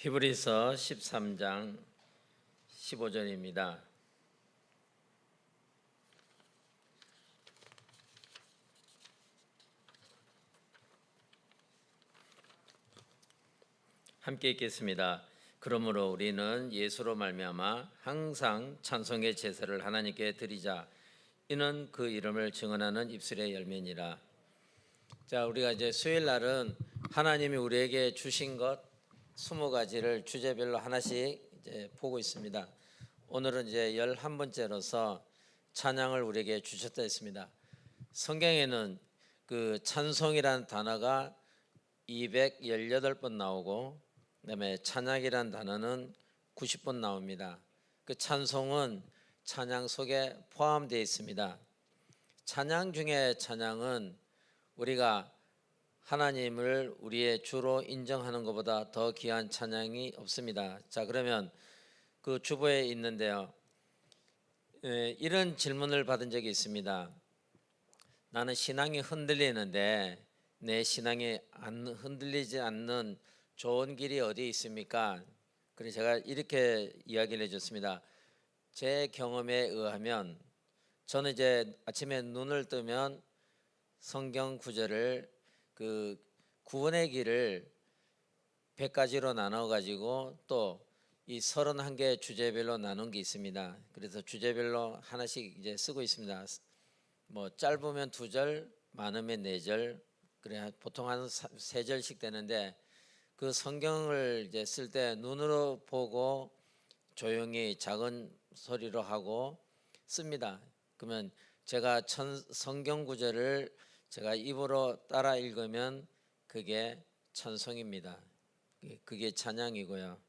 히브리서 13장 15절입니다. 함께 읽겠습니다. 그러므로 우리는 예수로 말미암아 항상 찬송의 제사를 하나님께 드리자. 이는 그 이름을 증언하는 입술의 열매니라. 자, 우리가 이제 수요일 날은 하나님이 우리에게 주신 것 20가지를 주제별로 하나씩 이제 보고 있습니다. 오늘은 이제 11번째로서 찬양을 우리에게 주셨다 했습니다. 성경에는 그 찬송이라는 단어가 218번 나오고 그다음에 찬양이라는 단어는 90번 나옵니다. 그 찬송은 찬양 속에 포함되어 있습니다. 찬양 중에 찬양은 우리가 하나님을 우리의 주로 인정하는 것보다 더 귀한 찬양이 없습니다. 자, 그러면 그 주보에 있는데요, 이런 질문을 받은 적이 있습니다. 나는 신앙이 흔들리는데 내 신앙이 흔들리지 않는 좋은 길이 어디 있습니까? 그래서 제가 이렇게 이야기를 해줬습니다. 제 경험에 의하면 저는 이제 아침에 눈을 뜨면 성경 구절을 그 구원의 길을 100가지로 나눠 가지고 또 이 31개 주제별로 나눈 게 있습니다. 그래서 주제별로 하나씩 이제 쓰고 있습니다. 뭐 짧으면 2절, 많으면 4절, 그래 보통 한 3절씩 되는데 그 성경을 이제 쓸 때 눈으로 보고 조용히 작은 소리로 하고 씁니다. 그러면 제가 성경 구절을 제가 입으로 따라 읽으면 그게 찬송입니다. 그게 찬양이고요.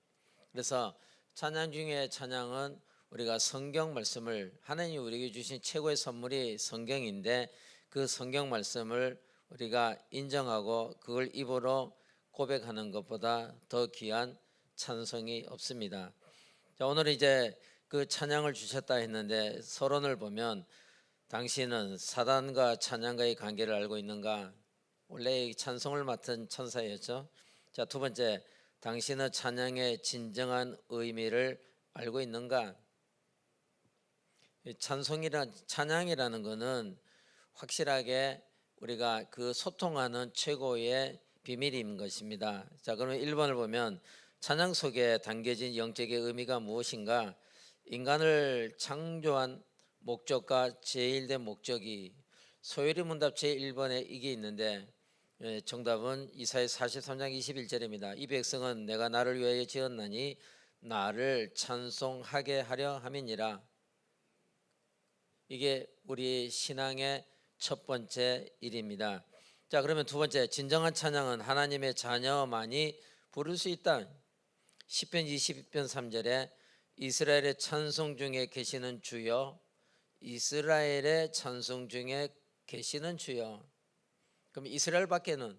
그래서 찬양 중에 찬양은 우리가 성경 말씀을, 하나님이 우리에게 주신 최고의 선물이 성경인데 그 성경 말씀을 우리가 인정하고 그걸 입으로 고백하는 것보다 더 귀한 찬송이 없습니다. 자, 오늘 이제 그 찬양을 주셨다 했는데 서론을 보면 당신은 사단과 찬양가의 관계를 알고 있는가? 원래 찬송을 맡은 천사였죠. 자, 두 번째, 당신은 찬양의 진정한 의미를 알고 있는가? 찬양이라는 것은 확실하게 우리가 그 소통하는 최고의 비밀인 것입니다. 자, 그러면 1번을 보면 찬양 속에 담겨진 영적의 의미가 무엇인가? 인간을 창조한 목적과 제일된 목적이 소요리 문답 제1번에 이게 있는데 정답은 이사야 43장 21절입니다. 이 백성은 내가 나를 위하여 지었나니 나를 찬송하게 하려 함이니라. 이게 우리 신앙의 첫 번째 일입니다. 자, 그러면 두 번째, 진정한 찬양은 하나님의 자녀만이 부를 수 있다. 시편 20편 3절에 이스라엘의 찬송 중에 계시는 주여, 이스라엘의 찬송 중에 계시는 주여. 그럼 이스라엘 밖에는,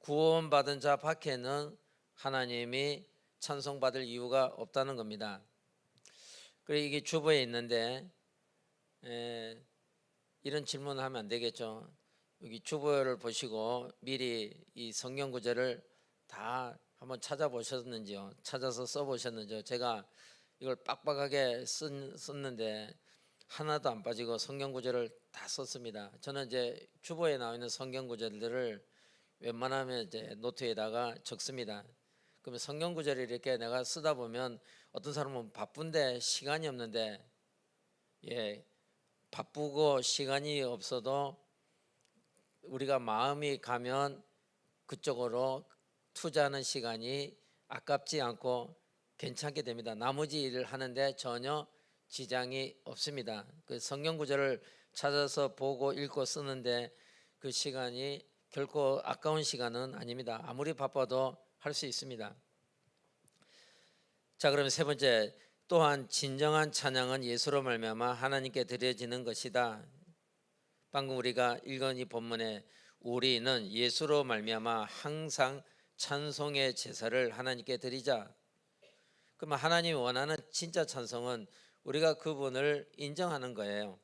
구원받은 자 밖에는 하나님이 찬송받을 이유가 없다는 겁니다. 그리고 이게 주보에 있는데 이런 질문을 하면 안 되겠죠. 여기 주보를 보시고 미리 이 성경 구절을 다 한번 찾아보셨는지요? 찾아서 써보셨는지요? 제가 이걸 빡빡하게 썼는데 하나도 안 빠지고 성경 구절을 다 썼습니다. 저는 이제 주보에 나와 있는 성경 구절들을 웬만하면 이제 노트에다가 적습니다. 그러면 성경 구절을 이렇게 내가 쓰다 보면 어떤 사람은 바쁜데 시간이 없는데, 바쁘고 시간이 없어도 우리가 마음이 가면 그쪽으로 투자하는 시간이 아깝지 않고 괜찮게 됩니다. 나머지 일을 하는데 전혀 지장이 없습니다. 그 성경 구절을 찾아서 보고 읽고 쓰는데 그 시간이 결코 아까운 시간은 아닙니다. 아무리 바빠도 할 수 있습니다. 자, 그러면 세 번째, 또한 진정한 찬양은 예수로 말미암아 하나님께 드려지는 것이다. 방금 우리가 읽은 이 본문에 우리는 예수로 말미암아 항상 찬송의 제사를 하나님께 드리자. 그러면 하나님이 원하는 진짜 찬송은 우리가 그분을 인정하는 거예요.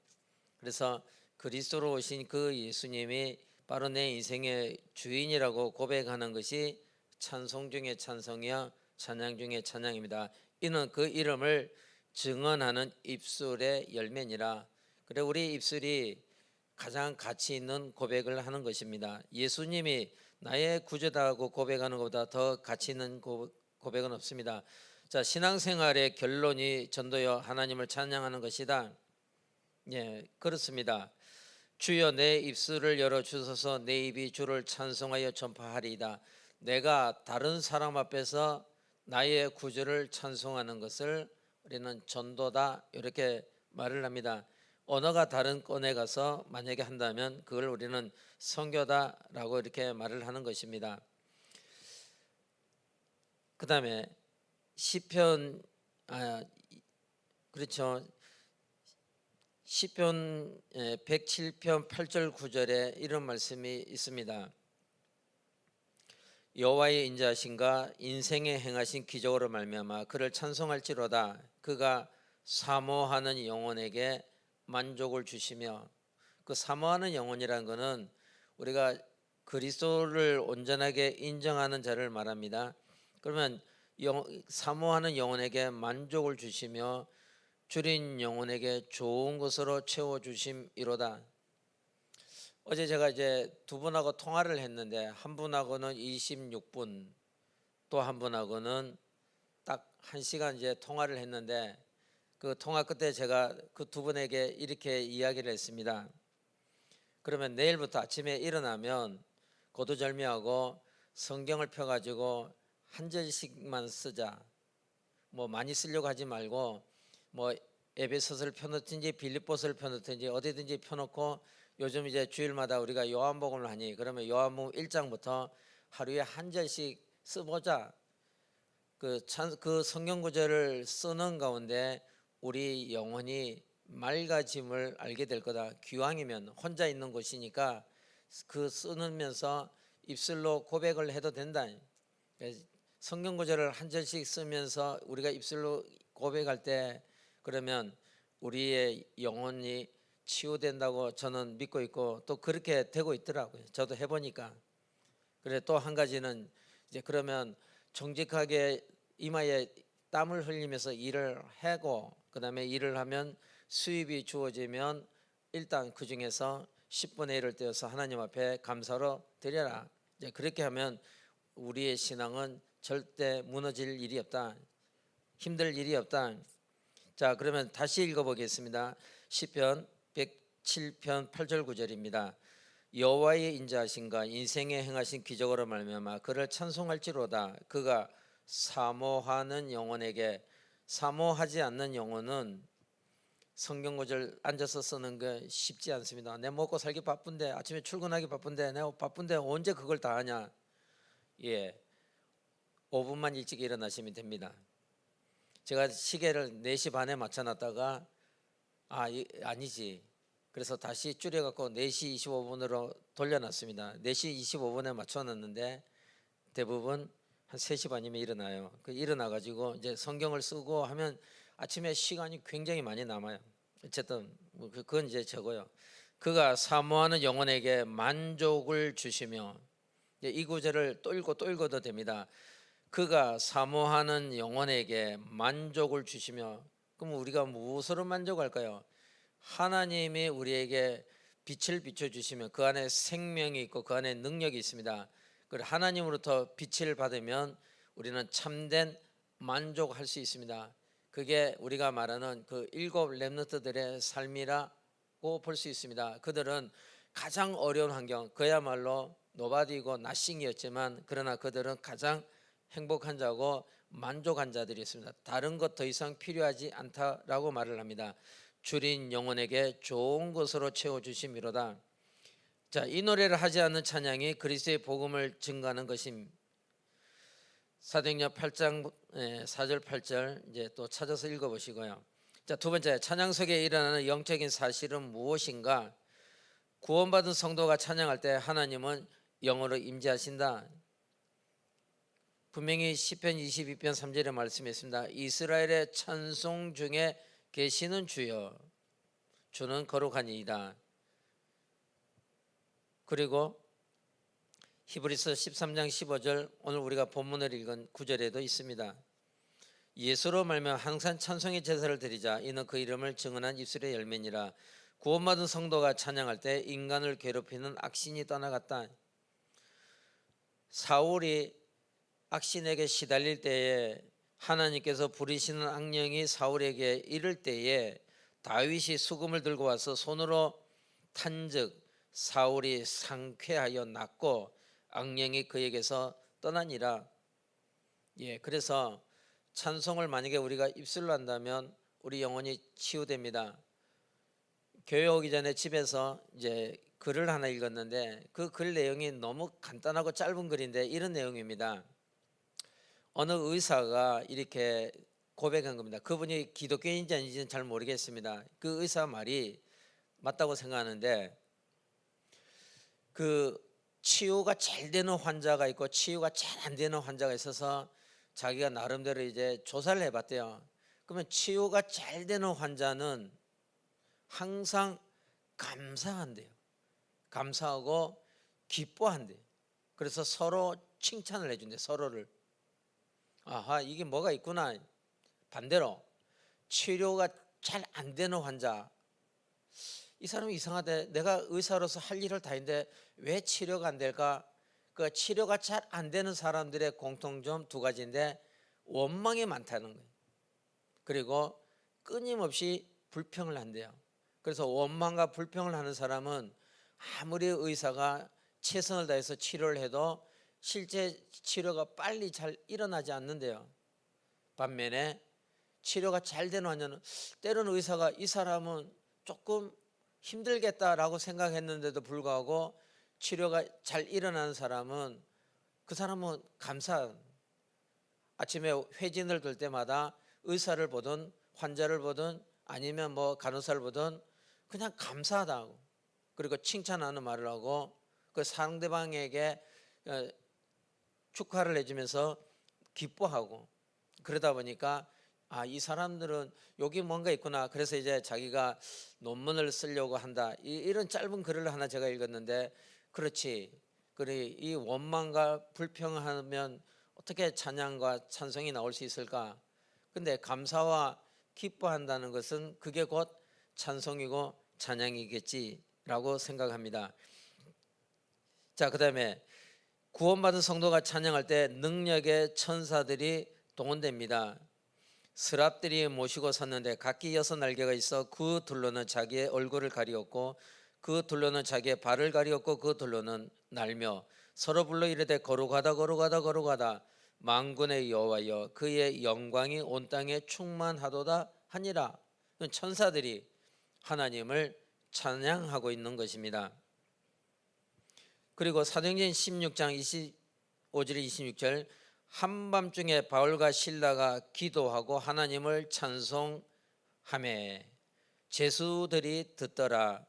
그래서 그리스도로 오신 그 예수님이 바로 내 인생의 주인이라고 고백하는 것이 찬송 중의 찬송이야 찬양 중에 찬양입니다. 이는 그 이름을 증언하는 입술의 열매니라. 그래 우리 입술이 가장 가치 있는 고백을 하는 것입니다. 예수님이 나의 구주다고 고백하는 것보다 더 가치 있는 고백은 없습니다. 자, 신앙생활의 결론이 전도여 하나님을 찬양하는 것이다. 예, 그렇습니다. 주여 내 입술을 열어 주소서. 내 입이 주를 찬송하여 전파하리이다. 내가 다른 사람 앞에서 나의 구주를 찬송하는 것을 우리는 전도다 이렇게 말을 합니다. 언어가 다른 권에 가서 만약에 한다면 그걸 우리는 선교다라고 이렇게 말을 하는 것입니다. 그 다음에 시편 그렇죠. 시편 107편 8절 9절에 이런 말씀이 있습니다. 여호와의 인자하심과 인생에 행하신 기적으로 말미암아 그를 찬송할지로다. 그가 사모하는 영혼에게 만족을 주시며, 그 사모하는 영혼이라는 것은 우리가 그리스도를 온전하게 인정하는 자를 말합니다. 그러면 사모하는 영혼에게 만족을 주시며 줄인 영혼에게 좋은 것으로 채워 주심이로다. 어제 제가 이제 두 분하고 통화를 했는데 한 분하고는 26분, 또 한 분하고는 딱 1시간 이제 통화를 했는데 그 통화 끝에 제가 그 두 분에게 이렇게 이야기를 했습니다. 그러면 내일부터 아침에 일어나면 고두절미하고 성경을 펴가지고 한 절씩만 쓰자. 뭐 많이 쓰려고 하지 말고 뭐 에베소서를 펴놓든지 빌립보서를 펴놓든지 어디든지 펴놓고, 요즘 이제 주일마다 우리가 요한복음을 하니 그러면 요한복음 1장부터 하루에 한 절씩 써보자. 그 성경 구절을 쓰는 가운데 우리 영혼이 맑아짐을 알게 될 거다. 기왕이면 혼자 있는 곳이니까 그 쓰면서 입술로 고백을 해도 된다. 성경 구절을 한 절씩 쓰면서 우리가 입술로 고백할 때 그러면 우리의 영혼이 치유된다고 저는 믿고 있고 또 그렇게 되고 있더라고요. 저도 해보니까. 그래 또 한 가지는 이제 그러면 정직하게 이마에 땀을 흘리면서 일을 하고 그 다음에 일을 하면 수입이 주어지면 일단 그 중에서 10분의 1을 떼어서 하나님 앞에 감사로 드려라. 이제 그렇게 하면 우리의 신앙은 절대 무너질 일이 없다. 힘들 일이 없다. 자, 그러면 다시 읽어보겠습니다. 시편 107편 8절 9절입니다. 여호와의 인자하심과 인생에 행하신 기적으로 말미암아 그를 찬송할지로다. 그가 사모하는 영혼에게, 사모하지 않는 영혼은 성경 구절 앉아서 쓰는 게 쉽지 않습니다. 내 먹고 살기 바쁜데, 아침에 출근하기 바쁜데, 내가 바쁜데 언제 그걸 다 하냐. 예, 5분만 일찍 일어나시면 됩니다. 제가 시계를 4시 반에 맞춰놨다가 아니지, 그래서 다시 줄여갖고 4시 25분으로 돌려놨습니다. 4시 25분에 맞춰놨는데 대부분 한 3시 반이면 일어나요. 일어나가지고 이제 성경을 쓰고 하면 아침에 시간이 굉장히 많이 남아요. 어쨌든 그건 이제 저고요. 그가 사모하는 영혼에게 만족을 주시며, 이 구절을 또 읽고 또 읽어도 됩니다. 그가 사모하는 영혼에게 만족을 주시며, 그럼 우리가 무엇으로 만족할까요? 하나님이 우리에게 빛을 비춰주시면 그 안에 생명이 있고 그 안에 능력이 있습니다. 하나님으로부터 빛을 받으면 우리는 참된 만족할 수 있습니다. 그게 우리가 말하는 그 7 렘넌트들의 삶이라고 볼 수 있습니다. 그들은 가장 어려운 환경, 그야말로 노바디고 나싱이었지만 그러나 그들은 가장 행복한 자고 만족한 자들이었습니다. 다른 것 더 이상 필요하지 않다라고 말을 합니다. 줄인 영혼에게 좋은 것으로 채워주심이로다. 자, 이 노래를 하지 않는 찬양이 그리스도의 복음을 증거하는 것임. 사도행전 8장 4절 8절 이제 또 찾아서 읽어보시고요. 자, 두 번째, 찬양 속에 일어나는 영적인 사실은 무엇인가? 구원받은 성도가 찬양할 때 하나님은 영으로 임재하신다. 분명히 시편 22편 3절에 말씀했습니다. 이스라엘의 찬송 중에 계시는 주여, 주는 거룩하니이다. 그리고 히브리서 13장 15절 오늘 우리가 본문을 읽은 9절에도 있습니다. 예수로 말미암아 항상 찬송의 제사를 드리자 이는 그 이름을 증언한 입술의 열매니라. 구원받은 성도가 찬양할 때 인간을 괴롭히는 악신이 떠나갔다. 사울이 악신에게 시달릴 때에 하나님께서 부리시는 악령이 사울에게 이를 때에 다윗이 수금을 들고 와서 손으로 탄즉 사울이 상쾌하여 낫고 악령이 그에게서 떠나니라. 그래서 찬송을 만약에 우리가 입술로 한다면 우리 영혼이 치유됩니다. 교회 오기 전에 집에서 이제 글을 하나 읽었는데 그 글 내용이 너무 간단하고 짧은 글인데 이런 내용입니다. 어느 의사가 이렇게 고백한 겁니다. 그분이 기독교인지 아닌지는 잘 모르겠습니다. 그 의사 말이 맞다고 생각하는데 그 치유가 잘 되는 환자가 있고 치유가 잘 안 되는 환자가 있어서 자기가 나름대로 이제 조사를 해봤대요. 그러면 치유가 잘 되는 환자는 항상 감사한대요. 감사하고 기뻐한대요. 그래서 서로 칭찬을 해준대요. 서로를. 아하, 이게 뭐가 있구나. 반대로 치료가 잘 안 되는 환자, 이 사람이 이상하대. 내가 의사로서 할 일을 다 했는데 왜 치료가 안 될까? 그 치료가 잘 안 되는 사람들의 공통점 두 가지인데 원망이 많다는 거예요. 그리고 끊임없이 불평을 한대요. 그래서 원망과 불평을 하는 사람은 아무리 의사가 최선을 다해서 치료를 해도 실제 치료가 빨리 잘 일어나지 않는데요. 반면에 치료가 잘 되는 환자는 때로는 의사가 이 사람은 조금 힘들겠다라고 생각했는데도 불구하고 치료가 잘 일어나는 사람은 그 사람은 아침에 회진을 들 때마다 의사를 보든 환자를 보든 아니면 뭐 간호사를 보든 그냥 감사하다고, 그리고 칭찬하는 말을 하고 그 상대방에게 축하를 해주면서 기뻐하고, 그러다 보니까 이 사람들은 여기 뭔가 있구나. 그래서 이제 자기가 논문을 쓰려고 한다. 이런 짧은 글을 하나 제가 읽었는데, 그렇지. 그래, 이 원망과 불평하면 어떻게 찬양과 찬송이 나올 수 있을까? 근데 감사와 기뻐한다는 것은 그게 곧 찬송이고 찬양이겠지라고 생각합니다. 자, 그다음에 구원받은 성도가 찬양할 때 능력의 천사들이 동원됩니다. 스랍들이 모시고 섰는데 각기 6날개가 있어 그 둘로는 자기의 얼굴을 가리었고 그 둘로는 자기의 발을 가리었고 그 둘로는 날며 서로 불러 이르되 거룩하다 거룩하다 거룩하다 만군의 여호와여 그의 영광이 온 땅에 충만하도다 하니라. 천사들이 하나님을 찬양하고 있는 것입니다. 그리고 사도행전 16장 25절 26절 한밤중에 바울과 실라가 기도하고 하나님을 찬송하며 제수들이 듣더라.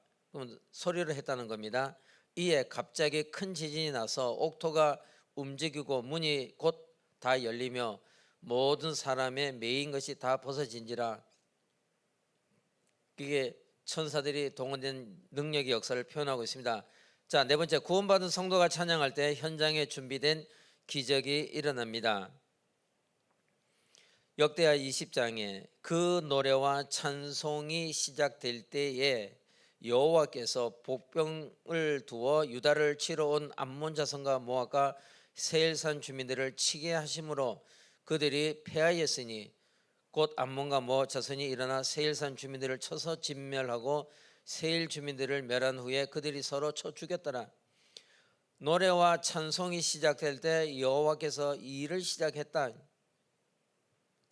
소리를 했다는 겁니다. 이에 갑자기 큰 지진이 나서 옥토가 움직이고 문이 곧 다 열리며 모든 사람의 매인 것이 다 벗어진지라. 이게 천사들이 동원된 능력의 역사를 표현하고 있습니다. 자, 네 번째, 구원받은 성도가 찬양할 때 현장에 준비된 기적이 일어납니다. 역대하 20장에 그 노래와 찬송이 시작될 때에 여호와께서 복병을 두어 유다를 치러 온 암몬 자손과 모압과 세일산 주민들을 치게 하심으로 그들이 패하였으니 곧 암몬과 모압 자손이 일어나 세일산 주민들을 쳐서 진멸하고 세일 주민들을 멸한 후에 그들이 서로 쳐 죽였더라. 노래와 찬송이 시작될 때 여호와께서 이 일을 시작했다.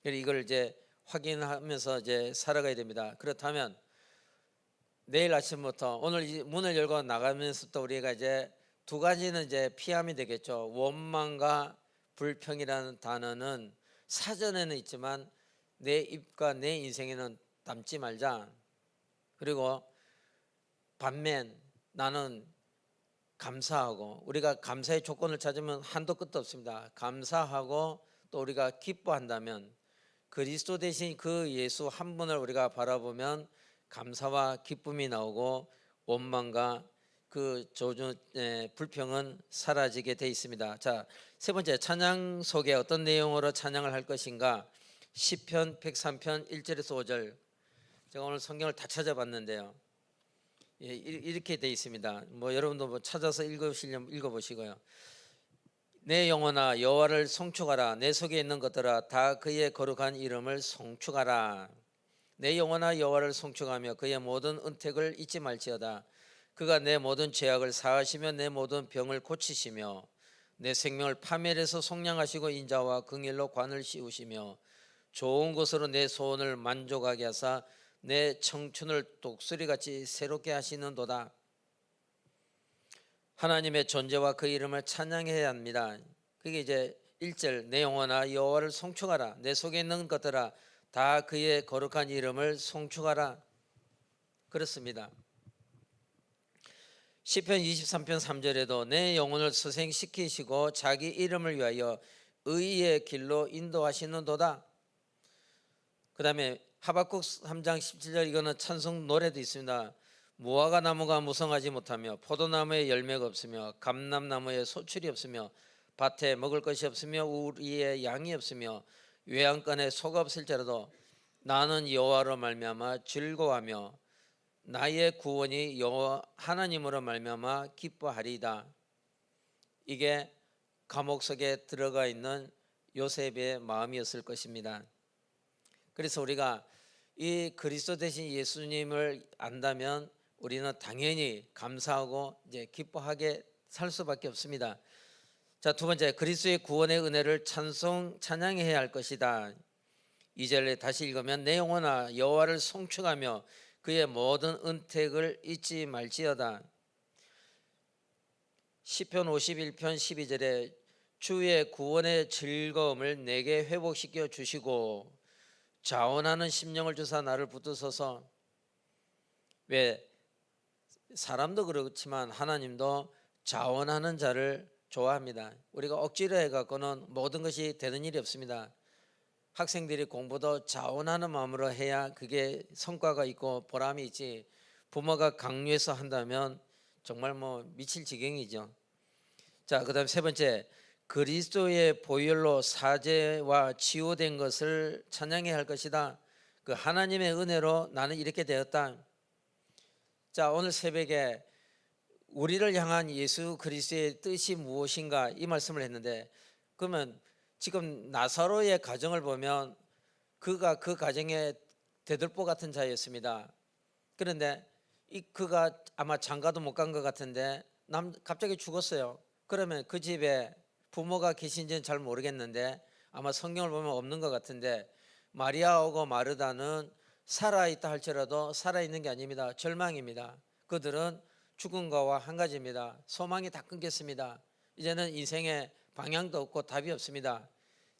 이걸 이제 확인하면서 이제 살아가야 됩니다. 그렇다면 내일 아침부터 오늘 이 문을 열고 나가면서부터 우리가 이제 두 가지는 이제 피하면 되겠죠. 원망과 불평이라는 단어는 사전에는 있지만 내 입과 내 인생에는 담지 말자. 그리고 반면 나는 감사하고, 우리가 감사의 조건을 찾으면 한도 끝도 없습니다. 감사하고 또 우리가 기뻐한다면 그리스도 대신 그 예수 한 분을 우리가 바라보면 감사와 기쁨이 나오고 원망과 그 조주 불평은 사라지게 돼 있습니다. 자, 세 번째 찬양 속에 어떤 내용으로 찬양을 할 것인가? 시편 103편 1절에서 5절. 제가 오늘 성경을 다 찾아봤는데요. 이렇게 돼 있습니다. 뭐 여러분도 뭐 찾아서 읽으시려면 읽어보시고요. 내 영혼아 여호와를 송축하라. 내 속에 있는 것들아 다 그의 거룩한 이름을 송축하라. 내 영혼아 여호와를 송축하며 그의 모든 은택을 잊지 말지어다. 그가 내 모든 죄악을 사하시며 내 모든 병을 고치시며 내 생명을 파멸해서 속량하시고 인자와 긍휼로 관을 씌우시며 좋은 것으로 내 소원을 만족하게 하사 내 청춘을 독수리같이 새롭게 하시는도다. 하나님의 존재와 그 이름을 찬양해야 합니다. 그게 이제 1절 내 영혼아 여호와를 송축하라. 내 속에 있는 것들아 다 그의 거룩한 이름을 송축하라. 그렇습니다. 시편 23편 3절에도 내 영혼을 서생시키시고 자기 이름을 위하여 의의 길로 인도하시는도다. 그 다음에 하박국 3장 17절 이거는 찬송 노래도 있습니다. 무화과 나무가 무성하지 못하며 포도나무에 열매가 없으며 감람나무에 소출이 없으며 밭에 먹을 것이 없으며 우리의 양이 없으며 외양간에 소가 없을지라도 나는 여호와로 말미암아 즐거워하며 나의 구원이 여호와 하나님으로 말미암아 기뻐하리이다. 이게 감옥 속에 들어가 있는 요셉의 마음이었을 것입니다. 그래서 우리가 이 그리스도 대신 예수님을 안다면 우리는 당연히 감사하고 이제 기뻐하게 살 수밖에 없습니다. 자, 두 번째 그리스도의 구원의 은혜를 찬양해야 할 것이다. 2절에 다시 읽으면 내 영혼아 여호와를 송축하며 그의 모든 은택을 잊지 말지어다. 시편 51편 12절에 주의 구원의 즐거움을 내게 회복시켜 주시고 자원하는 심령을 주사 나를 붙드소서. 왜 사람도 그렇지만 하나님도 자원하는 자를 좋아합니다. 우리가 억지로 해갖고는 모든 것이 되는 일이 없습니다. 학생들이 공부도 자원하는 마음으로 해야 그게 성과가 있고 보람이 있지, 부모가 강요해서 한다면 정말 뭐 미칠 지경이죠. 자, 그 다음 세 번째 그리스도의 보혈로 사죄와 치유된 것을 찬양해야 할 것이다. 그 하나님의 은혜로 나는 이렇게 되었다. 자, 오늘 새벽에 우리를 향한 예수 그리스도의 뜻이 무엇인가 이 말씀을 했는데, 그러면 지금 나사로의 가정을 보면 그가 그 가정에 대들보 같은 자였습니다. 그런데 그가 아마 장가도 못 간 것 같은데 갑자기 죽었어요. 그러면 그 집에 부모가 계신지는 잘 모르겠는데 아마 성경을 보면 없는 것 같은데, 마리아하고 마르다는 살아있다 할지라도 살아있는 게 아닙니다. 절망입니다. 그들은 죽음과와 한 가지입니다. 소망이 다 끊겼습니다. 이제는 인생에 방향도 없고 답이 없습니다.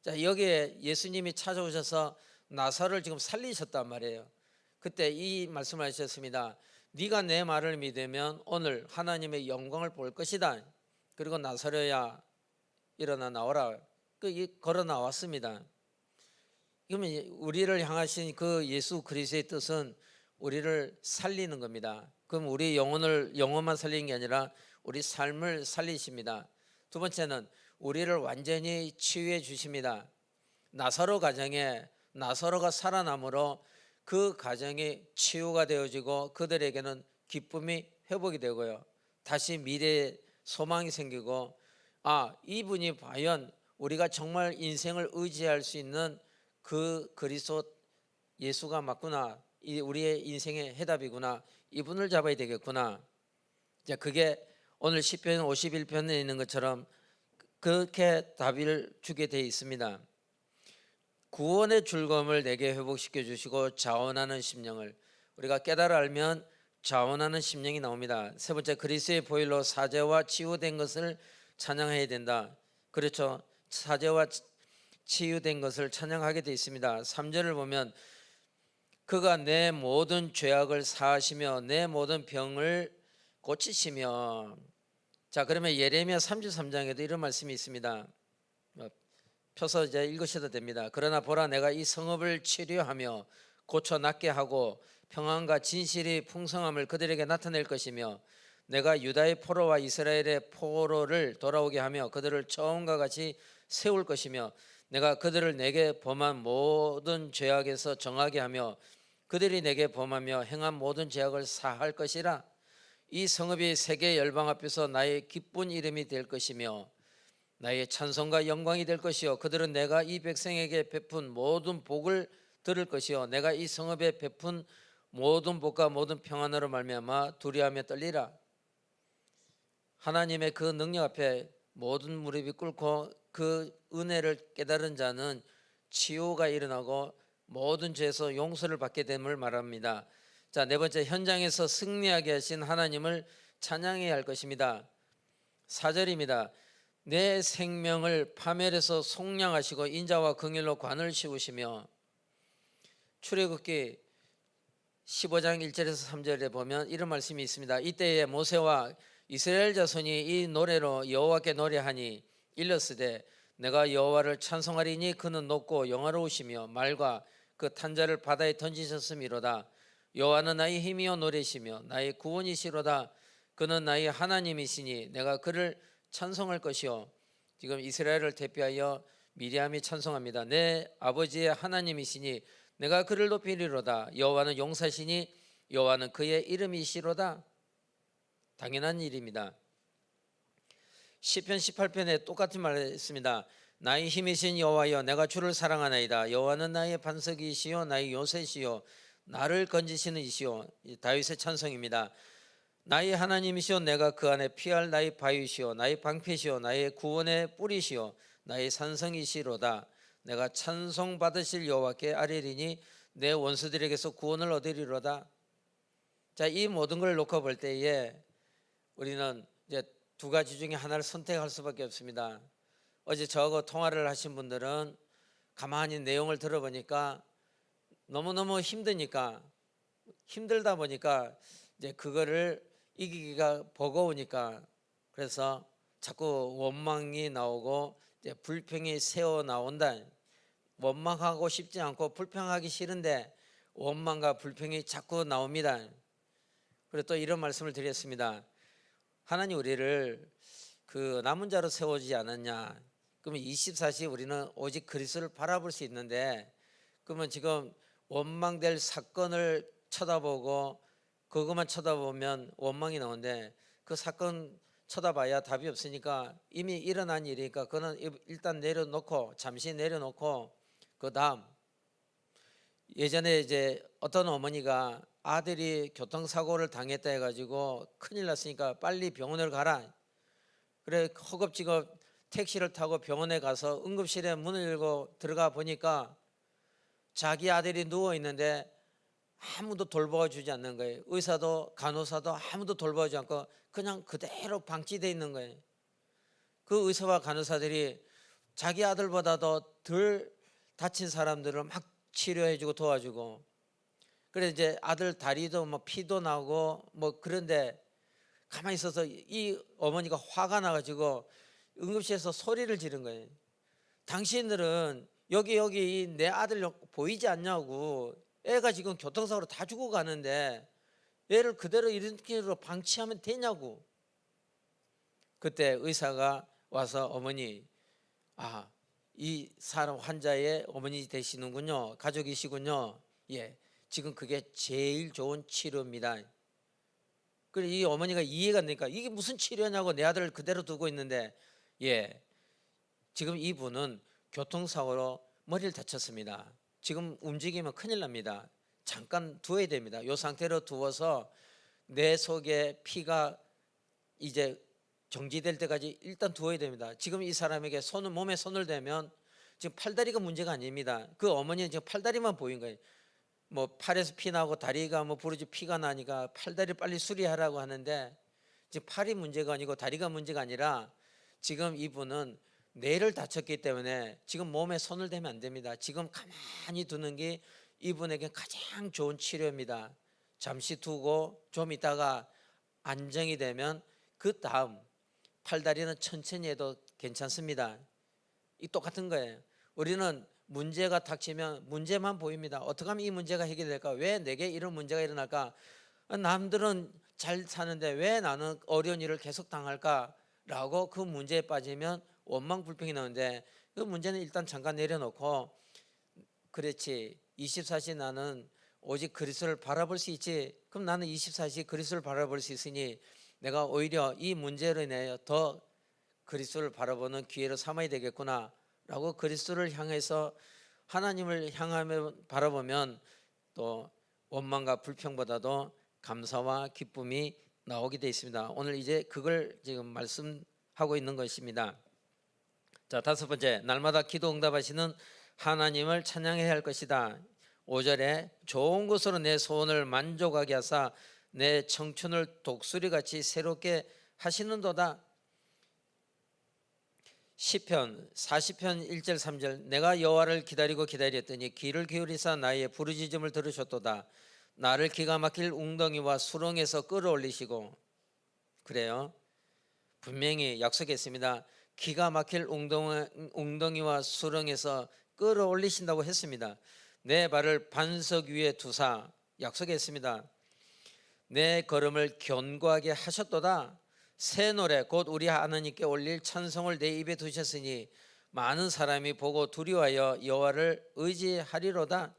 자, 여기에 예수님이 찾아오셔서 나사로를 지금 살리셨단 말이에요. 그때 이 말씀을 하셨습니다. 네가 내 말을 믿으면 오늘 하나님의 영광을 볼 것이다. 그리고 나사로야 일어나 나오라. 걸어 나왔습니다. 그러면 우리를 향하신 그 예수 그리스도의 뜻은 우리를 살리는 겁니다. 그럼 우리 영혼만 살리는 게 아니라 우리 삶을 살리십니다. 두 번째는 우리를 완전히 치유해 주십니다. 나사로 가정에 나사로가 살아남으로 그 가정이 치유가 되어지고 그들에게는 기쁨이 회복이 되고요. 다시 미래에 소망이 생기고, 이분이 과연 우리가 정말 인생을 의지할 수 있는 그 그리스도 예수가 맞구나, 우리의 인생의 해답이구나, 이분을 잡아야 되겠구나. 자, 그게 오늘 시편 51편에 있는 것처럼 그렇게 답을 주게 되어 있습니다. 구원의 즐거움을 내게 회복시켜 주시고 자원하는 심령을, 우리가 깨달아 알면 자원하는 심령이 나옵니다. 세 번째 그리스도의 보혈로 사죄와 치유된 것을 찬양해야 된다. 그렇죠. 사죄와 치유된 것을 찬양하게 되어 있습니다. 3절을 보면 그가 내 모든 죄악을 사하시며 내 모든 병을 고치시며. 자, 그러면 예레미야 33장에도 이런 말씀이 있습니다. 펴서 이제 읽으셔도 됩니다. 그러나 보라, 내가 이 성읍을 치료하며 고쳐 낫게 하고 평안과 진실이 풍성함을 그들에게 나타낼 것이며 내가 유다의 포로와 이스라엘의 포로를 돌아오게 하며 그들을 처음과 같이 세울 것이며 내가 그들을 내게 범한 모든 죄악에서 정하게 하며 그들이 내게 범하며 행한 모든 죄악을 사할 것이라. 이 성읍이 세계 열방 앞에서 나의 기쁜 이름이 될 것이며 나의 찬송과 영광이 될 것이요 그들은 내가 이 백성에게 베푼 모든 복을 들을 것이요 내가 이 성읍에 베푼 모든 복과 모든 평안으로 말미암아 두려워하며 떨리라. 하나님의 그 능력 앞에 모든 무릎이 꿇고 그 은혜를 깨달은 자는 치유가 일어나고 모든 죄에서 용서를 받게 됨을 말합니다. 자, 네 번째, 현장에서 승리하게 하신 하나님을 찬양해야 할 것입니다. 4절입니다. 내 생명을 파멸해서 속량하시고 인자와 긍휼로 관을 씌우시며. 출애굽기 15장 1절에서 3절에 보면 이런 말씀이 있습니다. 이때에 모세와 이스라엘 자손이 이 노래로 여호와께 노래하니 일렀으되 내가 여호와를 찬송하리니 그는 높고 영화로우시며 말과 그 탄자를 바다에 던지셨음이로다. 여호와는 나의 힘이요 노래시며 나의 구원이시로다. 그는 나의 하나님이시니 내가 그를 찬송할 것이요. 지금 이스라엘을 대표하여 미리암이 찬송합니다. 내 아버지의 하나님이시니 내가 그를 높이리로다. 여호와는 용사시니 여호와는 그의 이름이시로다. 당연한 일입니다. 시편 18편에 똑같은 말을 했습니다. 나의 힘이신 여호와여 내가 주를 사랑하나이다. 여호와는 나의 반석이시요 나의 요새시요 나를 건지시는 이시요. 다윗의 찬송입니다. 나의 하나님이시요 내가 그 안에 피할 나의 바위시요 나의 방패시요 나의 구원의 뿌리시요 나의 산성이시로다. 내가 찬송 받으실 여호와께 아뢰리니 내 원수들에게서 구원을 얻으리로다. 자, 이 모든 걸 놓고 볼 때에 우리는 이제 두 가지 중에 하나를 선택할 수밖에 없습니다. 어제 저하고 통화를 하신 분들은 가만히 내용을 들어보니까 너무너무 힘들다 보니까 이제 그거를 이기기가 버거우니까 그래서 자꾸 원망이 나오고 이제 불평이 새어 나온다. 원망하고 싶지 않고 불평하기 싫은데 원망과 불평이 자꾸 나옵니다. 그리고 또 이런 말씀을 드렸습니다. 하나님 우리를 그 남은 자로 세우지 않았냐. 그러면 24시 우리는 오직 그리스도를 바라볼 수 있는데 그러면 지금 원망될 사건을 쳐다보고 그것만 쳐다보면 원망이 나오는데 그 사건 쳐다봐야 답이 없으니까 이미 일어난 일이니까 그거는 일단 내려놓고 잠시 내려놓고 그 다음 예전에 이제 어떤 어머니가 아들이 교통사고를 당했다 해가지고 큰일 났으니까 빨리 병원을 가라. 그래 허겁지겁 택시를 타고 병원에 가서 응급실에 문을 열고 들어가 보니까 자기 아들이 누워 있는데 아무도 돌봐주지 않는 거예요. 의사도 간호사도 아무도 돌봐주지 않고 그냥 그대로 방치되어 있는 거예요. 그 의사와 간호사들이 자기 아들보다도 덜 다친 사람들을 막 치료해주고 도와주고 그래 이제 아들 다리도 뭐 피도 나고 뭐 그런데 가만히 있어서 이 어머니가 화가 나가지고 응급실에서 소리를 지른 거예요. 당신들은 여기 내 아들 보이지 않냐고. 애가 지금 교통사고로 다 죽어 가는데 애를 그대로 이렇게 방치하면 되냐고. 그때 의사가 와서 어머니 이 사람 환자의 어머니 되시는군요. 가족이시군요. 예, 지금 그게 제일 좋은 치료입니다. 그래 이 어머니가 이해가 안 되니까 이게 무슨 치료냐고 내 아들을 그대로 두고 있는데 예, 지금 이분은 교통사고로 머리를 다쳤습니다. 지금 움직이면 큰일 납니다. 잠깐 두어야 됩니다. 이 상태로 두어서 내 속에 피가 이제 정지될 때까지 일단 두어야 됩니다. 지금 이 사람에게 몸에 손을 대면 지금 팔다리가 문제가 아닙니다. 그 어머니는 지금 팔다리만 보인 거예요. 뭐 팔에서 피 나고 다리가 뭐 부러지 피가 나니까 팔다리 빨리 수리하라고 하는데 지금 팔이 문제가 아니고 다리가 문제가 아니라 지금 이분은 뇌를 다쳤기 때문에 지금 몸에 손을 대면 안 됩니다. 지금 가만히 두는 게 이분에게 가장 좋은 치료입니다. 잠시 두고 좀 있다가 안정이 되면 그 다음 팔다리는 천천히 해도 괜찮습니다. 이 똑같은 거예요. 우리는 문제가 닥치면 문제만 보입니다. 어떻게 하면 이 문제가 해결될까? 왜 내게 이런 문제가 일어날까? 남들은 잘 사는데 왜 나는 어려운 일을 계속 당할까라고 그 문제에 빠지면 원망 불평이 나오는데, 그 문제는 일단 잠깐 내려놓고, 그렇지, 24시 나는 오직 그리스도를 바라볼 수 있지. 그럼 나는 24시 그리스도를 바라볼 수 있으니 내가 오히려 이 문제로 인해 더 그리스도를 바라보는 기회로 삼아야 되겠구나 라고 그리스도를 향해서 하나님을 향하며 바라보면 또 원망과 불평보다도 감사와 기쁨이 나오게 되어 있습니다. 오늘 이제 그걸 지금 말씀하고 있는 것입니다. 자, 다섯 번째, 날마다 기도 응답하시는 하나님을 찬양해야 할 것이다. 5절에 좋은 것으로 내 소원을 만족하게 하사 내 청춘을 독수리같이 새롭게 하시는도다. 시편 40편 1절 3절 내가 여호와를 기다리고 기다렸더니 귀를 기울이사 나의 부르짖음을 들으셨도다. 나를 기가 막힐 웅덩이와 수렁에서 끌어올리시고, 그래요, 분명히 약속했습니다. 기가 막힐 웅덩이와 수렁에서 끌어올리신다고 했습니다. 내 발을 반석 위에 두사 약속했습니다. 내 걸음을 견고하게 하셨도다. 새 노래 곧 우리 하나님께 올릴 찬송을 내 입에 두셨으니 많은 사람이 보고 두려워하여 여호와를 의지하리로다.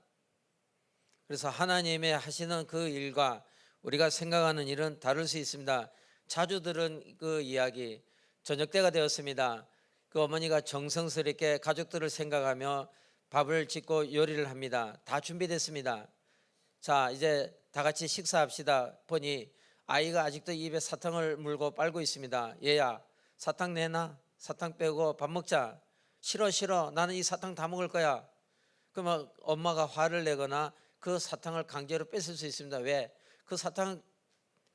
그래서 하나님의 하시는 그 일과 우리가 생각하는 일은 다를 수 있습니다. 자주 들은 그 이야기, 저녁 때가 되었습니다. 그 어머니가 정성스럽게 가족들을 생각하며 밥을 짓고 요리를 합니다. 다 준비됐습니다. 자, 이제 다 같이 식사합시다 보니 아이가 아직도 입에 사탕을 물고 빨고 있습니다. 얘야, 사탕 내놔. 사탕 빼고 밥 먹자. 싫어 싫어, 나는 이 사탕 다 먹을 거야. 그러면 엄마가 화를 내거나 그 사탕을 강제로 뺏을 수 있습니다. 왜? 그 사탕,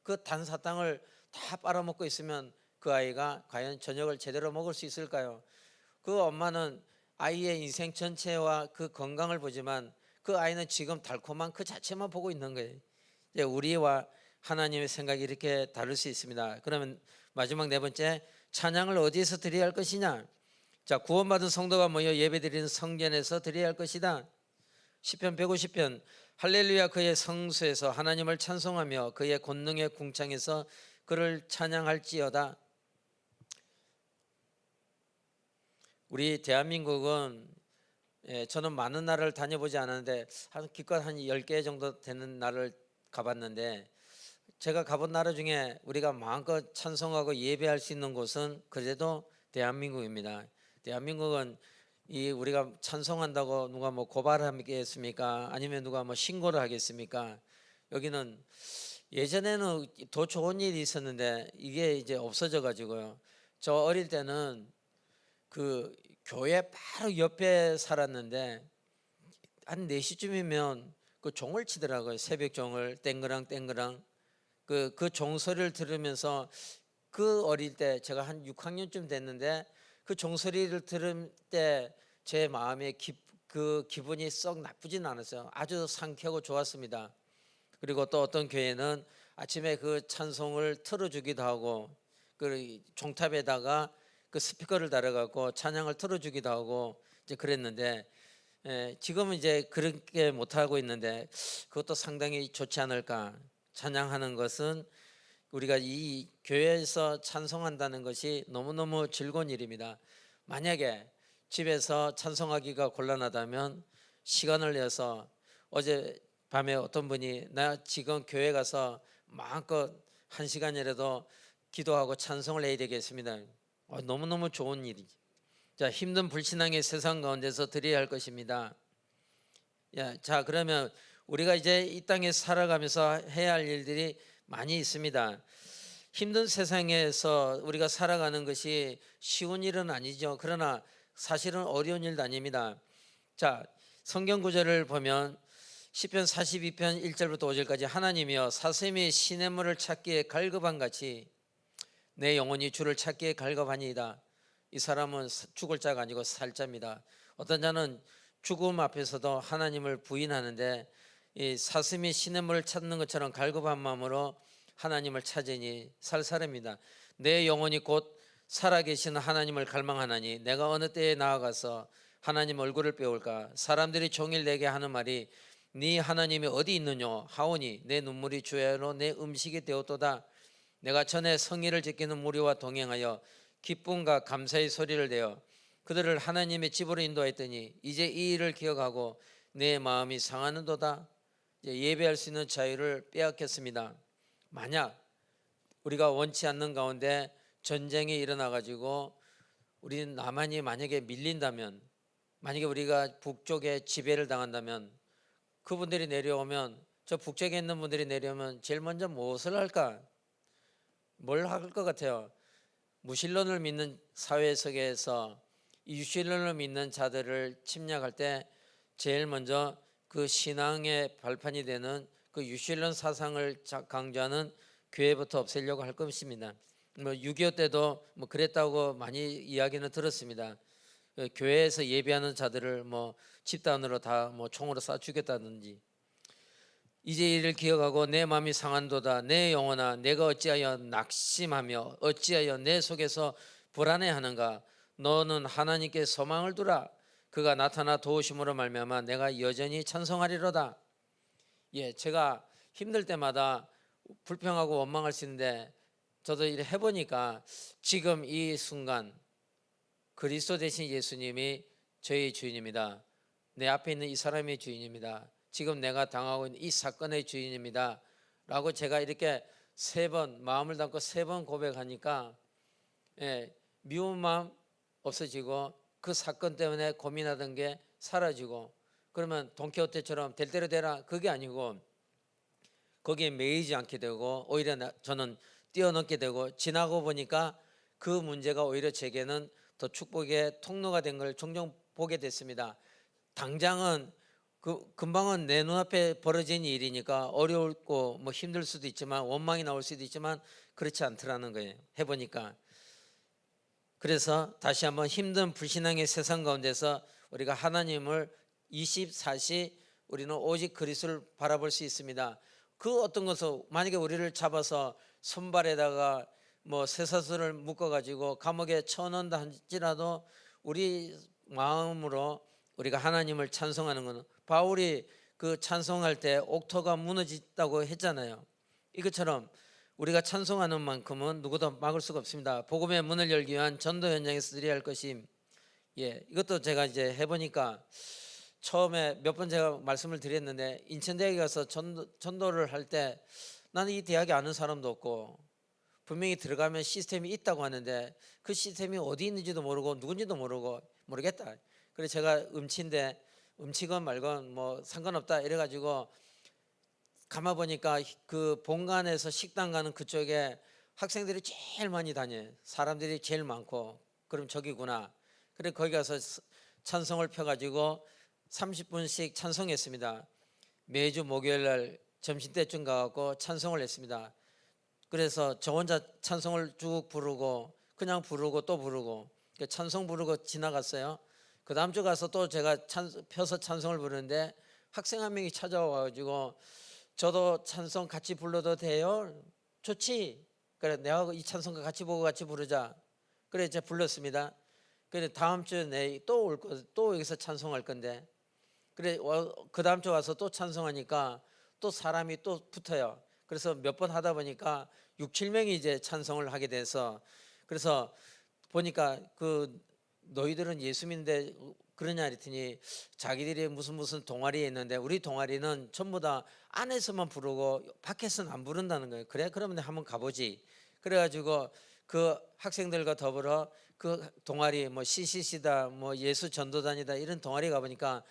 그 단 사탕을 다 빨아먹고 있으면 그 아이가 과연 저녁을 제대로 먹을 수 있을까요? 그 엄마는 아이의 인생 전체와 그 건강을 보지만 그 아이는 지금 달콤한 그 자체만 보고 있는 거예요. 이제 우리와 하나님의 생각이 이렇게 다를 수 있습니다. 그러면 마지막 네 번째, 찬양을 어디에서 드려야 할 것이냐? 자, 구원받은 성도가 모여 예배드리는 성전에서 드려야 할 것이다. 시편 150편 할렐루야 그의 성소에서 하나님을 찬송하며 그의 권능의 궁창에서 그를 찬양할지어다. 우리 대한민국은, 저는 많은 나라를 다녀보지 않았는데 기껏 한 10개 정도 되는 나라를 가봤는데, 제가 가본 나라 중에 우리가 마음껏 찬송하고 예배할 수 있는 곳은 그래도 대한민국입니다. 대한민국은 이 우리가 찬송한다고 누가 뭐 고발하겠습니까? 아니면 누가 뭐 신고를 하겠습니까? 여기는 예전에는 더 좋은 일이 있었는데 이게 이제 없어져 가지고요. 저 어릴 때는 그 교회 바로 옆에 살았는데 한 4시쯤이면 그 종을 치더라고요. 새벽 종을 땡그랑 땡그랑. 그 종소리를 들으면서, 그 어릴 때 제가 한 6학년쯤 됐는데 그 종소리를 들을 때 제 마음에 그 기분이 썩 나쁘진 않았어요. 아주 상쾌하고 좋았습니다. 그리고 또 어떤 교회는 아침에 그 찬송을 틀어주기도 하고, 그 종탑에다가 그 스피커를 달아갖고 찬양을 틀어주기도 하고 이제 그랬는데, 지금은 이제 그렇게 못하고 있는데 그것도 상당히 좋지 않을까. 찬양하는 것은, 우리가 이 교회에서 찬송한다는 것이 너무너무 즐거운 일입니다. 만약에 집에서 찬송하기가 곤란하다면 시간을 내서, 어제 밤에 어떤 분이 나 지금 교회 가서 마음껏 1시간이라도 기도하고 찬송을 해야 되겠습니다. 너무너무 좋은 일이죠. 자, 힘든 불신앙의 세상 가운데서 드려야 할 것입니다. 자, 그러면 우리가 이제 이 땅에 살아가면서 해야 할 일들이 많이 있습니다. 힘든 세상에서 우리가 살아가는 것이 쉬운 일은 아니죠. 그러나 사실은 어려운 일도 아닙니다. 자, 성경 구절을 보면 시편 42편 1절부터 5절까지 하나님이여 사슴이 시냇물을 찾기에 갈급한 같이 내 영혼이 주를 찾기에 갈급하니이다. 이 사람은 죽을 자가 아니고 살 자입니다. 어떤 자는 죽음 앞에서도 하나님을 부인하는데, 이 사슴이 시냇물을 찾는 것처럼 갈급한 마음으로 하나님을 찾으니 살 사람입니다. 내 영혼이 곧 살아계시는 하나님을 갈망하나니 내가 어느 때에 나아가서 하나님 얼굴을 배울까? 사람들이 종일 내게 하는 말이 네 하나님이 어디 있느냐 하오니 내 눈물이 주야로 내 음식이 되었도다. 내가 전에 성의를 지키는 무리와 동행하여 기쁨과 감사의 소리를 내어 그들을 하나님의 집으로 인도했더니 이제 이 일을 기억하고 내 마음이 상하는도다. 이제 예배할 수 있는 자유를 빼앗겼습니다. 만약 우리가 원치 않는 가운데 전쟁이 일어나 가지고 우리 남한이 만약에 밀린다면, 만약에 우리가 북쪽에 지배를 당한다면, 그분들이 내려오면, 저 북쪽에 있는 분들이 내려오면 제일 먼저 무엇을 할까? 뭘 할 것 같아요? 무신론을 믿는 사회 속에서 이 유신론을 믿는 자들을 침략할 때 제일 먼저 그 신앙의 발판이 되는 그 유신론 사상을 강조하는 교회부터 없애려고 할 것입니다. 뭐 6.25 때도 뭐 그랬다고 많이 이야기는 들었습니다. 교회에서 예배하는 자들을 뭐 집단으로 다 뭐 총으로 쏴 죽였다든지. 이제 이를 기억하고 내 마음이 상한도다. 내 영혼아 내가 어찌하여 낙심하며 어찌하여 내 속에서 불안해하는가. 너는 하나님께 소망을 두라. 그가 나타나 도우심으로 말미암아 내가 여전히 찬송하리로다. 예, 제가 힘들 때마다 불평하고 원망할 수 있는데 저도 이래 해보니까 지금 이 순간 그리스도 대신 예수님이 저의 주인입니다. 내 앞에 있는 이 사람의 주인입니다. 지금 내가 당하고 있는 이 사건의 주인입니다 라고 제가 이렇게 3번 마음을 담고 3번 고백하니까 미운 마음 없어지고 그 사건 때문에 고민하던 게 사라지고, 그러면 돈키호테처럼 될 대로 되라 그게 아니고 거기에 매이지 않게 되고 오히려 저는 뛰어넘게 되고, 지나고 보니까 그 문제가 오히려 제게는 더 축복의 통로가 된 걸 종종 보게 됐습니다. 당장은 금방은 내 눈앞에 벌어진 일이니까 어려울고 뭐 힘들 수도 있지만 원망이 나올 수도 있지만 그렇지 않더라는 거예요. 해보니까. 그래서 다시 한번 힘든 불신앙의 세상 가운데서 우리가 하나님을 24시 우리는 오직 그리스도를 바라볼 수 있습니다. 그 어떤 것을 만약에 우리를 잡아서 손발에다가 뭐 쇠사슬을 묶어가지고 감옥에 쳐넣는다 할지라도 우리 마음으로 우리가 하나님을 찬송하는 것은, 바울이 그 찬송할 때 옥토가 무너졌다고 했잖아요. 이것처럼 우리가 찬송하는 만큼은 누구도 막을 수가 없습니다. 복음의 문을 열기 위한 전도 현장에서 드려야 할 것임. 이것도 제가 이제 해보니까 처음에 몇 번 제가 말씀을 드렸는데, 인천대학에 가서 전도를 할 때 나는 이 대학에 아는 사람도 없고 분명히 들어가면 시스템이 있다고 하는데 그 시스템이 어디 있는지도 모르고 누군지도 모르겠다. 그래서 제가 음치인데 음치건 말건 뭐 상관없다 이래가지고 가만 보니까 그 본관에서 식당 가는 그쪽에 학생들이 제일 많이 다녀요. 사람들이 제일 많고, 그럼 저기구나. 그래 거기 가서 찬송을 펴가지고 30분씩 찬송했습니다. 매주 목요일 날 점심때쯤 가고 찬송을 했습니다. 그래서 저 혼자 찬송을 쭉 부르고 그냥 부르고 또 부르고 찬송 부르고 지나갔어요. 그 다음 주 가서 또 제가 펴서 찬송을 부르는데 학생 한 명이 찾아와가지고 저도 찬송 같이 불러도 돼요? 좋지. 그래 내가 이 찬송과 같이 보고 같이 부르자. 그래 제가 불렀습니다. 그래 다음 주에 내 또 올 거, 또 여기서 찬송할 건데, 그래 그 다음 주 와서 또 찬송하니까 또 사람이 또 붙어요. 그래서 몇 번 하다 보니까 6, 7명이 이제 찬송을 하게 돼서, 그래서 보니까 그 너희들은 예수 믿는데 그러냐 했더니 자기들이 무슨 동아리에 있는데 우리 동아리는 전부 다 안에서만 부르고 밖에서는 안 부른다는 거예요. 그래 그러면 한번 가보지. 그래가지고 그 학생들과 더불어 그 동아리 뭐 CCC다 뭐 예수 전도단이다 이런 동아리 가보니까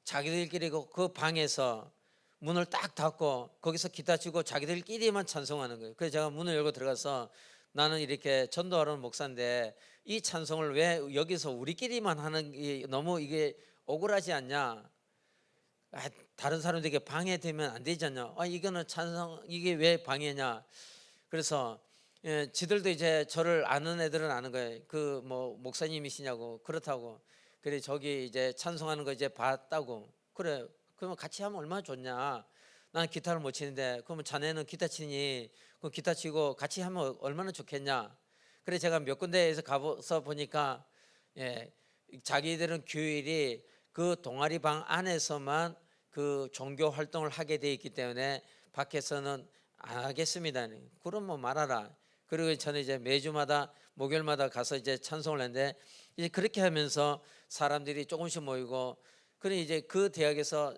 자기들끼리 그 방에서 문을 딱 닫고 거기서 기타 치고 자기들끼리만 찬송하는 거예요. 그래서 제가 문을 열고 들어가서 나는 이렇게 전도하러 온 목사인데 이 찬송을 왜 여기서 우리끼리만 하는 게 너무 이게 억울하지 않냐. 다른 사람들에게 방해되면 안 되지 않냐. 이거는 찬송 이게 왜 방해냐. 그래서 지들도 이제 저를 아는 애들은 아는 거예요. 그 뭐 목사님이시냐고. 그렇다고. 그래 저기 이제 찬송하는 거 이제 봤다고. 그래 그러면 같이 하면 얼마나 좋냐. 나는 기타를 못 치는데 그러면 자네는 기타 치니 그 기타 치고 같이 하면 얼마나 좋겠냐. 그래 제가 몇 군데에서 가서 보니까 자기들은 교일이 그 동아리 방 안에서만 그 종교 활동을 하게 돼 있기 때문에 밖에서는 안 하겠습니다. 그럼 뭐 말하라. 그리고 저는 이제 매주마다 목요일마다 가서 이제 찬송을 했는데, 이제 그렇게 하면서 사람들이 조금씩 모이고, 그래 이제 그 대학에서,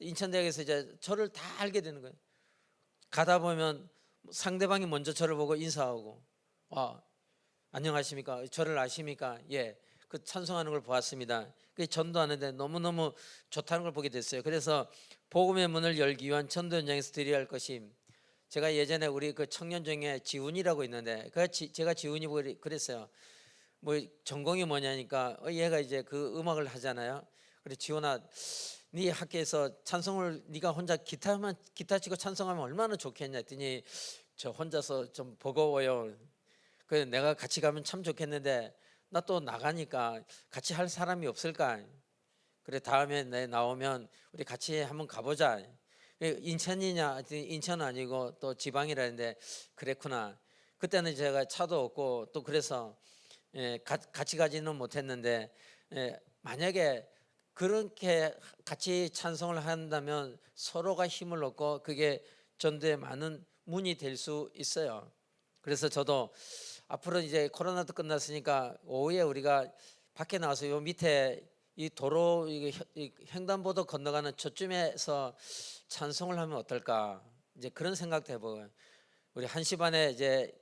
인천대학에서 이제 저를 다 알게 되는 거예요. 가다 보면 상대방이 먼저 저를 보고 인사하고, 안녕하십니까? 저를 아십니까? 예, 그 찬송하는 걸 보았습니다. 그 전도하는데 너무너무 좋다는 걸 보게 됐어요. 그래서 복음의 문을 열기 위한 전도 현장에서 드려야 할 것이, 제가 예전에 우리 그 청년 중에 지훈이라고 있는데, 제가 지훈이 보고 그랬어요. 뭐 전공이 뭐냐니까, 얘가 이제 그 음악을 하잖아요. 그래, 지훈아, 네 학교에서 찬송을 네가 혼자 기타 치고 찬송하면 얼마나 좋겠냐 했더니, 저 혼자서 좀 버거워요. 그래, 내가 같이 가면 참 좋겠는데 나 또 나가니까 같이 할 사람이 없을까? 그래, 다음에 내 나오면 우리 같이 한번 가보자. 인천이냐? 인천 아니고 또 지방이라는데, 그랬구나. 그때는 제가 차도 없고 또 그래서 같이 가지는 못했는데, 만약에 그렇게 같이 찬송을 한다면 서로가 힘을 얻고 그게 전도에 많은 문이 될 수 있어요. 그래서 저도 앞으로 이제 코로나도 끝났으니까 오후에 우리가 밖에 나와서 요 밑에 이 도로 이 횡단보도 건너가는 저쯤에서 찬송을 하면 어떨까, 이제 그런 생각도 해보고, 우리 1시 반에 이제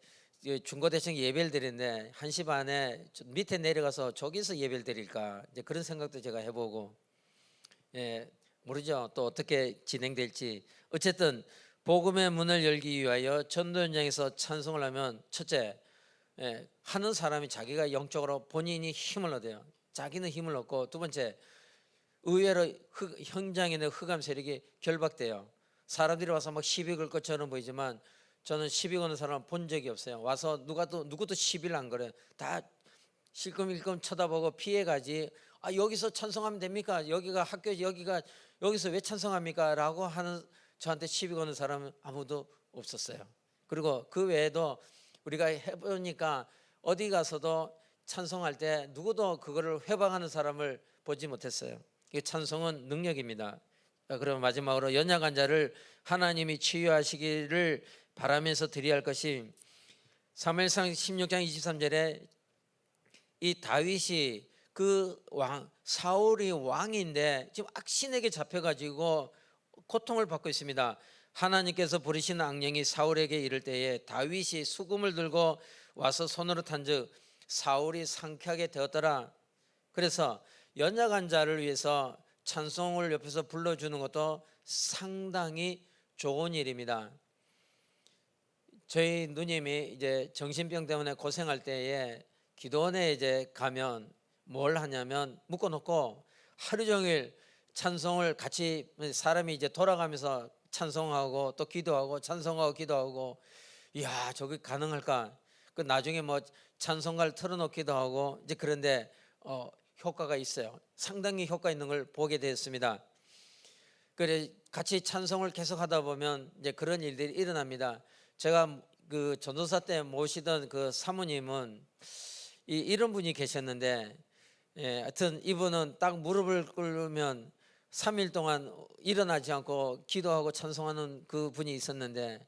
중고대청 예배를 드리는데 1시 반에 밑에 내려가서 저기서 예배를 드릴까, 이제 그런 생각도 제가 해보고, 모르죠 또 어떻게 진행될지. 어쨌든 복음의 문을 열기 위하여 전도 현장에서 찬송을 하면, 첫째, 하는 사람이 자기가 영적으로 본인이 힘을 얻어요. 자기는 힘을 얻고, 두 번째, 의외로 현장에 있는 흑암 세력이 결박돼요. 사람들이 와서 막 시비 걸 것처럼 보이지만 저는 시비 거는 사람 본 적이 없어요. 와서 누구도 시비를 안 걸어요. 다 실금일금 쳐다보고 피해가지. 여기서 찬송하면 됩니까? 여기가 학교지, 여기서 왜 찬송합니까? 라고 하는, 저한테 시비 거는 사람은 아무도 없었어요. 그리고 그 외에도 우리가 해보니까 어디 가서도 찬송할 때 누구도 그거를 회방하는 사람을 보지 못했어요. 찬송은 능력입니다. 그럼 마지막으로 연약 환자를 하나님이 치유하시기를 바라면서 드려야 할 것이, 사무엘상 16장 23절에 이 다윗이 그 사울이 왕인데 지금 악신에게 잡혀가지고 고통을 받고 있습니다. 하나님께서 부르신 악령이 사울에게 이를 때에 다윗이 수금을 들고 와서 손으로 탄즉 사울이 상쾌하게 되었더라. 그래서 연약한 자를 위해서 찬송을 옆에서 불러주는 것도 상당히 좋은 일입니다. 저희 누님이 이제 정신병 때문에 고생할 때에 기도원에 이제 가면 뭘 하냐면 묶어놓고 하루 종일 찬송을 같이, 사람이 이제 돌아가면서 찬송하고 또 기도하고 찬송하고 기도하고, 이야 저게 가능할까? 그 나중에 뭐 찬송가를 틀어놓기도 하고 이제, 그런데 효과가 있어요. 상당히 효과 있는 걸 보게 되었습니다. 그래 같이 찬송을 계속 하다 보면 이제 그런 일들이 일어납니다. 제가 그 전도사 때 모시던 그 사모님은 이런 분이 계셨는데, 하여튼 이분은 딱 무릎을 꿇으면 3일 동안 일어나지 않고 기도하고 찬송하는 그 분이 있었는데,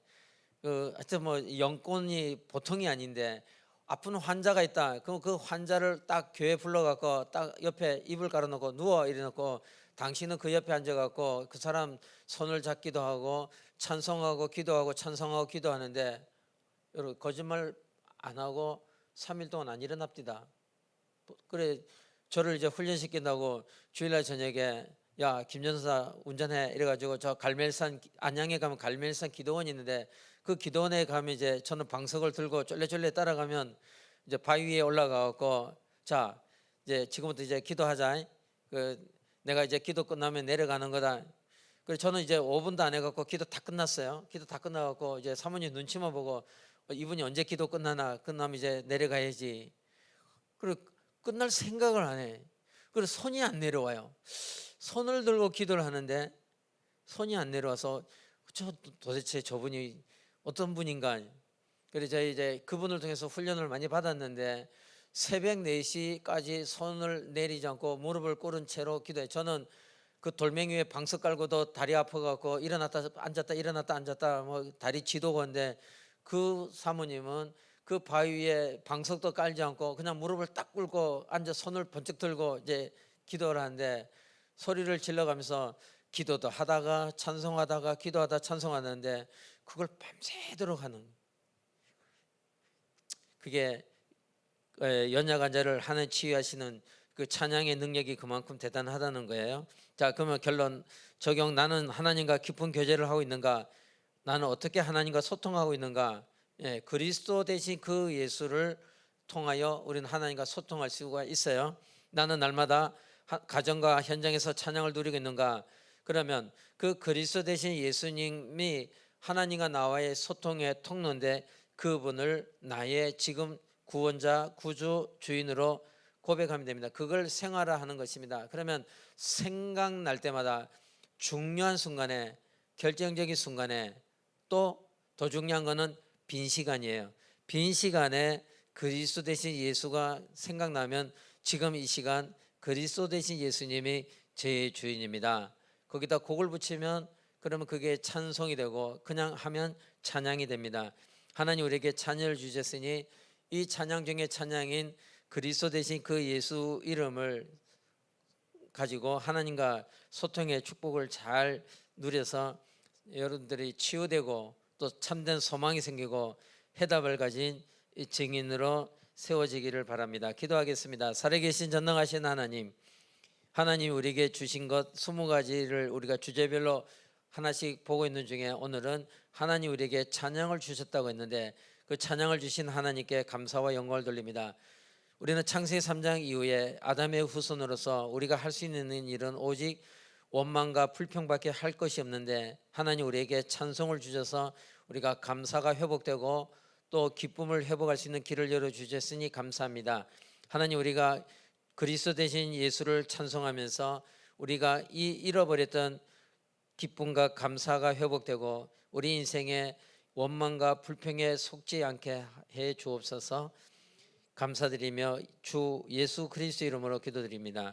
하여튼 뭐 영권이 보통이 아닌데, 아픈 환자가 있다. 그럼 그 환자를 딱 교회 불러갖고 딱 옆에 이불 깔아놓고 누워 이래놓고, 당신은 그 옆에 앉아갖고 그 사람 손을 잡기도 하고 찬송하고 기도하고 찬송하고 기도하는데, 여러분 거짓말 안 하고 3일 동안 안 일어납디다. 그래 저를 이제 훈련시킨다고 주일날 저녁에, 야 김전사 운전해 이래가지고 저 갈멜산, 안양에 가면 갈멜산 기도원이 있는데 그 기도원에 가면 이제 저는 방석을 들고 쫄래쫄래 따라가면 이제 바위 위에 올라가고, 자 이제 지금부터 이제 기도하자. 내가 이제 기도 끝나면 내려가는 거다. 그래서 저는 이제 5분도 안 해갖고 기도 다 끝났어요. 기도 다 끝나갖고 이제 사모님 눈치만 보고, 이분이 언제 기도 끝나면 이제 내려가야지. 그리고 끝날 생각을 안 해. 그리고 손이 안 내려와요. 손을 들고 기도를 하는데 손이 안 내려와서 도대체 저분이 어떤 분인가. 그래서 저희 이제 그분을 통해서 훈련을 많이 받았는데 새벽 4시까지 손을 내리지 않고 무릎을 꿇은 채로 기도해. 저는 그 돌멩이 위에 방석 깔고도 다리 아파갖고 일어났다 앉았다 일어났다 앉았다 뭐 다리 지도건데, 그 사모님은 그 바위 위에 방석도 깔지 않고 그냥 무릎을 딱 꿇고 앉아 손을 번쩍 들고 이제 기도를 하는데, 소리를 질러가면서 기도도 하다가 찬송하다가 기도하다 찬송하는데 그걸 밤새도록 하는, 그게 연약 환자를 하나님 치유하시는 그 찬양의 능력이 그만큼 대단하다는 거예요. 자, 그러면 결론 적용. 나는 하나님과 깊은 교제를 하고 있는가? 나는 어떻게 하나님과 소통하고 있는가? 그리스도 대신 그 예수를 통하여 우리는 하나님과 소통할 수가 있어요. 나는 날마다 가정과 현장에서 찬양을 누리고 있는가? 그러면 그 그리스도 대신 예수님이 하나님과 나와의 소통의 통로인데, 그분을 나의 지금 구원자, 구주, 주인으로 고백하면 됩니다. 그걸 생활화하는 것입니다. 그러면 생각날 때마다 중요한 순간에, 결정적인 순간에, 또 더 중요한 거는 빈 시간이에요. 빈 시간에 그리스도 대신 예수가 생각나면 지금 이 시간 그리스도 대신 예수님이 제 주인입니다. 거기다 곡을 붙이면 그러면 그게 찬송이 되고, 그냥 하면 찬양이 됩니다. 하나님 우리에게 찬양을 주셨으니 이 찬양 중에 찬양인 그리스도 대신 그 예수 이름을 가지고 하나님과 소통의 축복을 잘 누려서 여러분들이 치유되고 또 참된 소망이 생기고 해답을 가진 이 증인으로 세워지기를 바랍니다. 기도하겠습니다. 살아계신 전능하신 하나님, 하나님이 우리에게 주신 것 20가지를 우리가 주제별로 하나씩 보고 있는 중에, 오늘은 하나님 우리에게 찬양을 주셨다고 했는데 그 찬양을 주신 하나님께 감사와 영광을 돌립니다. 우리는 창세기 3장 이후에 아담의 후손으로서 우리가 할 수 있는 일은 오직 원망과 불평밖에 할 것이 없는데, 하나님 우리에게 찬송을 주셔서 우리가 감사가 회복되고 또 기쁨을 회복할 수 있는 길을 열어주셨으니 감사합니다. 하나님 우리가 그리스도 대신 예수를 찬송하면서 우리가 이 잃어버렸던 기쁨과 감사가 회복되고 우리 인생의 원망과 불평에 속지 않게 해 주옵소서. 감사드리며 주 예수 그리스도 이름으로 기도드립니다.